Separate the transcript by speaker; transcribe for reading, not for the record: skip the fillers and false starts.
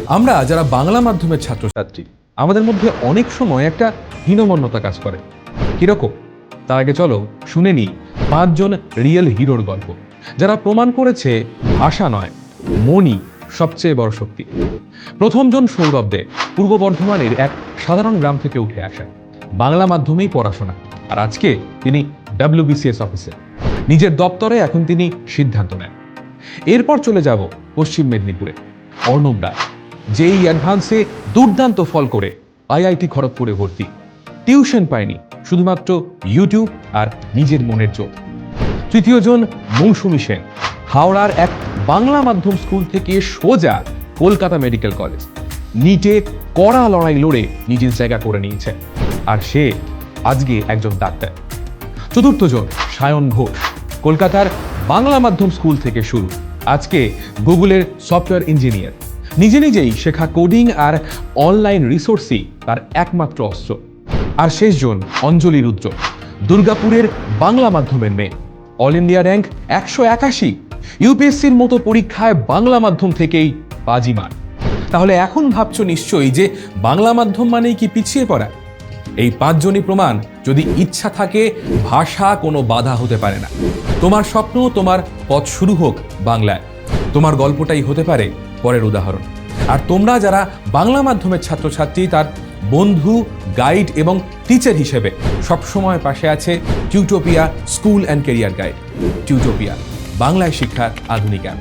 Speaker 1: আমরা যারা বাংলা মাধ্যমের ছাত্রছাত্রী আমাদের মধ্যে অনেক সময় একটা হীনমন্যতা কাজ করে। কিরকম? তার আগে চলো শুনে নিই 5 জন রিয়েল হিরোর গল্প, যারা প্রমাণ করেছে ভাষা নয়, মনই সবচেয়ে বড় শক্তি। প্রথম জন সৌরভ দে পূর্ব বর্ধমানের এক সাধারণ গ্রাম থেকে উঠে আসেন, বাংলা মাধ্যমেই পড়াশোনা, আর আজকে তিনি WBCS অফিসে নিজের দপ্তরে এখন তিনি সিদ্ধান্ত নেন। এরপর চলে যাব পশ্চিম মেদিনীপুরে। অর্ণব রায় যেই অ্যাডভান্সে দুর্দান্ত ফল করে IIT খড়গপুরে ভর্তি, টিউশন পায়নি, শুধুমাত্র ইউটিউব আর নিজের মনের জোর। তৃতীয় জন মৌসুমী সেন হাওড়ার এক বাংলা মাধ্যম স্কুল থেকে সোজা কলকাতা মেডিকেল কলেজ, নিটে কড়া লড়াই লড়ে নিজের জায়গা করে নিয়েছে, আর সে আজকে একজন ডাক্তার। চতুর্থ জন সায়ন ঘোষ কলকাতার বাংলা মাধ্যম স্কুল থেকে শুরু, আজকে গুগলের সফটওয়্যার ইঞ্জিনিয়ার। নিজে নিজেই শেখা কোডিং আর অনলাইন রিসোর্সই তার একমাত্র অস্ত্র। আর শেষজন অঞ্জলি রুদ্র, দুর্গাপুরের বাংলা মাধ্যমের মেয়ে, অল ইন্ডিয়া র্যাঙ্ক 181, ইউপিএসসির মতো পরীক্ষায় বাংলা মাধ্যম থেকেই বাজিমার। তাহলে এখন ভাবছো নিশ্চয়ই যে বাংলা মাধ্যম মানেই কি পিছিয়ে পড়া? এই 5 জনই প্রমাণ, যদি ইচ্ছা থাকে ভাষা কোনো বাধা হতে পারে না। তোমার স্বপ্ন, তোমার পথ শুরু হোক বাংলায়। তোমার গল্পটাই হতে পারে পরের উদাহরণ। আর তোমরা যারা বাংলা মাধ্যমের ছাত্রছাত্রী, তার বন্ধু, গাইড এবং টিচার হিসেবে সবসময় পাশে আছে Tutopia school and career guide. Tutopia, বাংলায় শিক্ষার আধুনিক অ্যাপ।